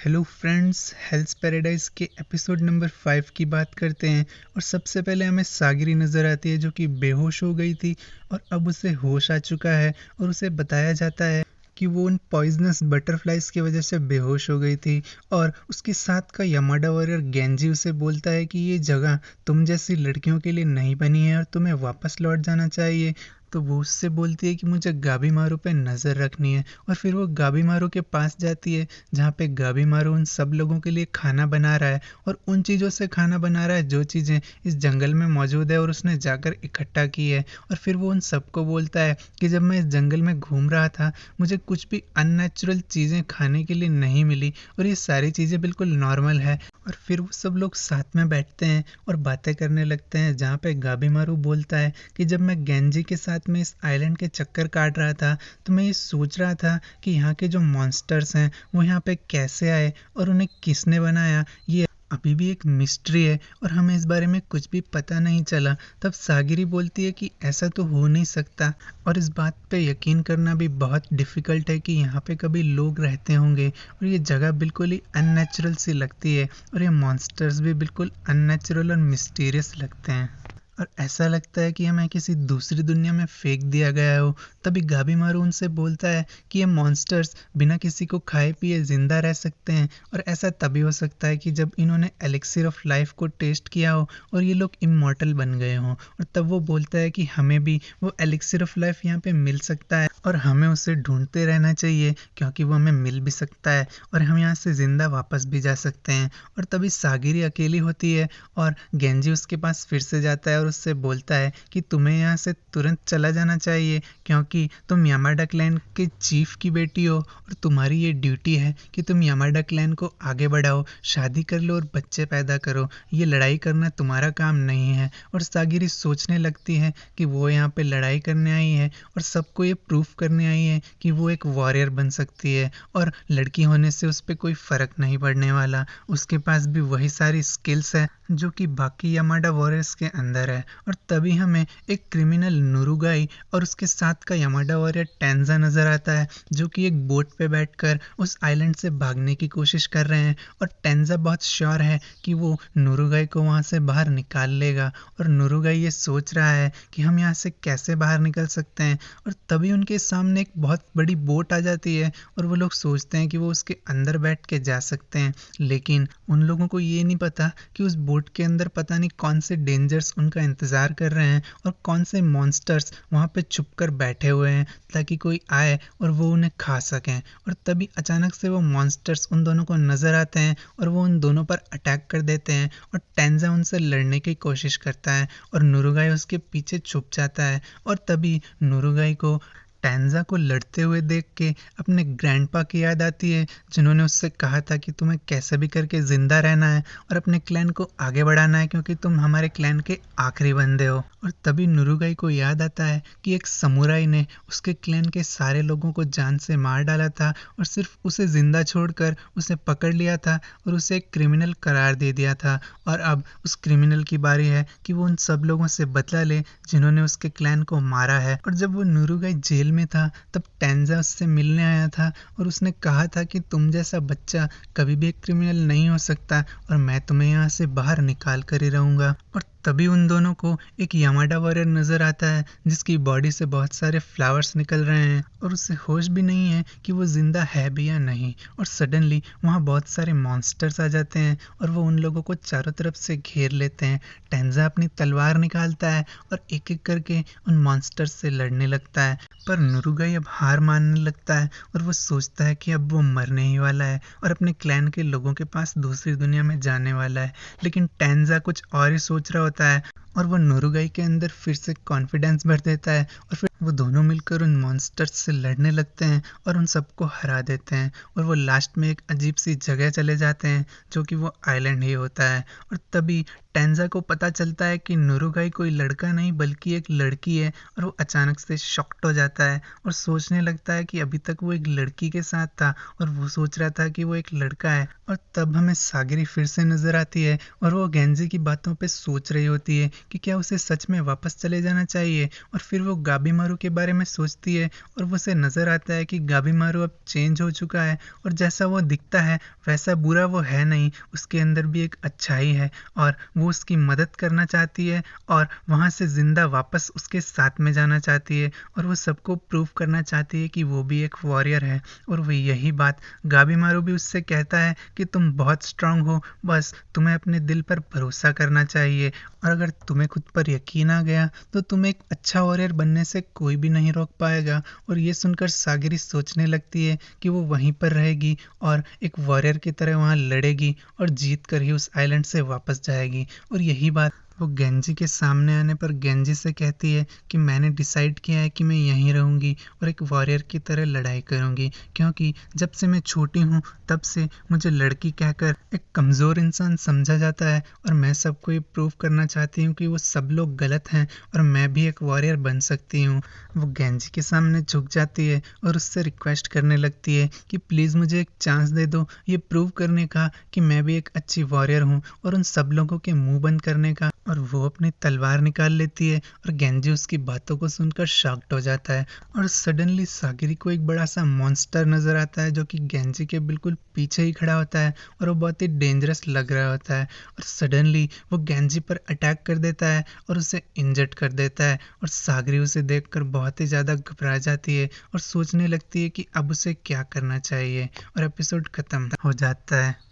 Hello friends, health paradise के episode number 5 की बात करते हैं। और सबसे पहले हमें सागिरी नज़र आती है जो कि बेहोश हो गई थी और अब उसे होश आ चुका है और उसे बताया जाता है कि वो उन पॉइजनस बटरफ्लाइज की वजह से बेहोश हो गई थी। और उसके साथ का यमाडा वॉरियर गेंजी उसे बोलता है कि ये जगह तुम जैसी लड़कियों के लिए नहीं बनी है और तुम्हें वापस लौट जाना चाहिए। तो वो उससे बोलती है कि मुझे गाबी मारू पे नज़र रखनी है और फिर वो गाबी मारू के पास जाती है जहाँ पे गाबी मारू उन सब लोगों के लिए खाना बना रहा है और उन चीज़ों से खाना बना रहा है जो चीज़ें इस जंगल में मौजूद है और उसने जाकर इकट्ठा की है। और फिर वो उन सबको बोलता है कि जब मैं इस जंगल में घूम रहा था मुझे कुछ भी अननेचुरल चीज़ें खाने के लिए नहीं मिली और ये सारी चीज़ें बिल्कुल नॉर्मल है। और फिर वो सब लोग साथ में बैठते हैं और बातें करने लगते हैं जहाँ पे गाबी मारू बोलता है कि जब मैं गेंजी के साथ में इस आइलैंड के चक्कर काट रहा था तो मैं ये सोच रहा था कि यहाँ के जो मॉन्स्टर्स हैं वो यहाँ पे कैसे आए और उन्हें किसने बनाया, ये अभी भी एक मिस्ट्री है और हमें इस बारे में कुछ भी पता नहीं चला। तब सागिरी बोलती है कि ऐसा तो हो नहीं सकता और इस बात पे यकीन करना भी बहुत डिफ़िकल्ट है कि यहाँ पे कभी लोग रहते होंगे और ये जगह बिल्कुल ही अननेचुरल सी लगती है और ये मॉन्स्टर्स भी बिल्कुल अननेचुरल और मिस्टीरियस लगते हैं और ऐसा लगता है कि हमें किसी दूसरी दुनिया में फेंक दिया गया हो। तभी गाबी मारू उनसे बोलता है कि ये मॉन्स्टर्स बिना किसी को खाए पिए जिंदा रह सकते हैं और ऐसा तभी हो सकता है कि जब इन्होंने एलिक्सिर ऑफ लाइफ को टेस्ट किया हो और ये लोग इमॉर्टल बन गए हों। और तब वो बोलता है कि हमें भी वो एलिक्सिर ऑफ लाइफ यहाँ पे मिल सकता है और हमें उसे ढूंढते रहना चाहिए क्योंकि वो हमें मिल भी सकता है और हम यहाँ से ज़िंदा वापस भी जा सकते हैं। और तभी सागिरी अकेली होती है और गेंजी उसके पास फिर से जाता है और उससे बोलता है कि तुम्हें यहाँ से तुरंत चला जाना चाहिए क्योंकि तुम यामाडा क्लैन के चीफ की बेटी हो और तुम्हारी ये ड्यूटी है कि तुम यामाडा क्लैन को आगे बढ़ाओ, शादी कर लो और बच्चे पैदा करो। ये लड़ाई करना तुम्हारा काम नहीं है। और सागिरी सोचने लगती है कि वो यहाँ पे लड़ाई करने आई है और सबको ये प्रूफ करने आई है कि वो एक वॉरियर बन सकती है और लड़की होने से उस पर कोई फ़र्क नहीं पड़ने वाला। उसके पास भी वही सारी स्किल्स है जो कि बाकी यामाडा वॉरियर्स के अंदर है। और तभी हमें एक क्रिमिनल नुरुगाई और उसके साथ का यामाडा वॉरियर टेंजा नज़र आता है जो कि एक बोट पे बैठकर उस आइलैंड से भागने की कोशिश कर रहे हैं। और टेंजा बहुत श्योर है कि वो नुरुगाई को वहाँ से बाहर निकाल लेगा और नुरुगाई ये सोच रहा है कि हम यहाँ से कैसे बाहर निकल सकते हैं। और तभी उनके सामने एक बहुत बड़ी बोट आ जाती है और वो लोग सोचते हैं कि वो उसके अंदर बैठ के जा सकते हैं, लेकिन उन लोगों को ये नहीं पता कि उस बोट के अंदर पता नहीं कौन से डेंजर्स उनका इंतज़ार कर रहे हैं और कौन से मॉन्स्टर्स वहाँ पे छुप कर बैठे हुए हैं ताकि कोई आए और वो उन्हें खा सकें। और तभी अचानक से वो मॉन्स्टर्स उन दोनों को नज़र आते हैं और वो उन दोनों पर अटैक कर देते हैं और टेंजा उनसे लड़ने की कोशिश करता है और नुरुगाई उसके पीछे छुप जाता है। और तभी नुरुगाई को टेंजा को लड़ते हुए देख के अपने ग्रैंडपा की याद आती है जिन्होंने उससे कहा था कि तुम्हें कैसे भी करके ज़िंदा रहना है और अपने क्लैन को आगे बढ़ाना है क्योंकि तुम हमारे क्लैन के आखिरी बंदे हो। और तभी नुरुगाई को याद आता है कि एक समुराई ने उसके क्लैन के सारे लोगों को जान से मार डाला था और सिर्फ उसे ज़िंदा छोड़कर उसे पकड़ लिया था और उसे एक क्रिमिनल करार दे दिया था। और अब उस क्रिमिनल की बारी है कि वो उन सब लोगों से बदला ले जिन्होंने उसके क्लैन को मारा है। और जब वो नुरुगाई जेल में था तब टेंजा उससे मिलने आया था और उसने कहा था कि तुम जैसा बच्चा कभी भी एक क्रिमिनल नहीं हो सकता और मैं तुम्हें यहाँ से बाहर निकाल कर ही रहूँगा। और तभी उन दोनों को एक यामाडा वॉरियर नज़र आता है जिसकी बॉडी से बहुत सारे फ्लावर्स निकल रहे हैं और उसे होश भी नहीं है कि वो ज़िंदा है भी या नहीं। और सडनली वहाँ बहुत सारे मॉन्स्टर्स आ जाते हैं और वो उन लोगों को चारों तरफ से घेर लेते हैं। टेंजा अपनी तलवार निकालता है और एक एक करके उन मॉन्स्टर्स से लड़ने लगता है, पर नुरुगाई अब हार मानने लगता है और वो सोचता है कि अब वो मरने ही वाला है और अपने क्लैन के लोगों के पास दूसरी दुनिया में जाने वाला है। लेकिन टेंजा कुछ और ही सोच रहा होता है और वो नुरुगाई के अंदर फिर से कॉन्फिडेंस भर देता है और फिर वो दोनों मिलकर उन मॉन्स्टर्स से लड़ने लगते हैं और उन सबको हरा देते हैं। और वो लास्ट में एक अजीब सी जगह चले जाते हैं जो कि वो आइलैंड ही होता है। और तभी टेंजा को पता चलता है कि नुरुगाई कोई लड़का नहीं बल्कि एक लड़की है और वो अचानक से शॉक्ड हो जाता है और सोचने लगता है कि अभी तक वो एक लड़की के साथ था और वो सोच रहा था कि वो एक लड़का है। और तब हमें सागिरी फिर से नज़र आती है और वो गेंजी की बातों पे सोच रही होती है कि क्या उसे सच में वापस चले जाना चाहिए। और फिर वो गाबीमारू के बारे में सोचती है और वो उसे नज़र आता है कि गाबीमारू अब चेंज हो चुका है और जैसा वो दिखता है वैसा बुरा वो है नहीं, उसके अंदर भी एक अच्छाई है और वो उसकी मदद करना चाहती है और वहाँ से ज़िंदा वापस उसके साथ में जाना चाहती है और वो सबको प्रूव करना चाहती है कि वो भी एक वॉरियर है। और वो यही बात गाबीमारू भी उससे कहता है कि तुम बहुत स्ट्रांग हो, बस तुम्हें अपने दिल पर भरोसा करना चाहिए और अगर तुम्हें खुद पर यकीन आ गया तो तुम्हें एक अच्छा वॉरियर बनने से कोई भी नहीं रोक पाएगा। और ये सुनकर सागिरी सोचने लगती है कि वो वहीं पर रहेगी और एक वॉरियर की तरह वहाँ लड़ेगी और जीत कर ही उस आइलैंड से वापस जाएगी। और यही बात वो गेंजी के सामने आने पर गेंजी से कहती है कि मैंने डिसाइड किया है कि मैं यहीं रहूँगी और एक वॉरियर की तरह लड़ाई करूँगी, क्योंकि जब से मैं छोटी हूँ तब से मुझे लड़की कहकर एक कमज़ोर इंसान समझा जाता है और मैं सबको ये प्रूव करना चाहती हूँ कि वो सब लोग गलत हैं और मैं भी एक वॉरियर बन सकती हूँ। वो गेंजी के सामने झुक जाती है और उससे रिक्वेस्ट करने लगती है कि प्लीज़ मुझे एक चांस दे दो ये प्रूव करने का कि मैं भी एक अच्छी वॉरियर हूँ और उन सब लोगों के मुंह बंद करने का। और वो अपनी तलवार निकाल लेती है और गेंजी उसकी बातों को सुनकर शॉक्ड हो जाता है और सडनली सागिरी को एक बड़ा सा मॉन्स्टर नजर आता है जो कि गेंजी के बिल्कुल पीछे ही खड़ा होता है और वो बहुत ही डेंजरस लग रहा होता है और सडनली वो गेंजी पर अटैक कर देता है और उसे इंजर्ड कर देता है और सागिरी उसे देखकर बहुत ही ज़्यादा घबरा जाती है और सोचने लगती है कि अब उसे क्या करना चाहिए और एपिसोड खत्म हो जाता है।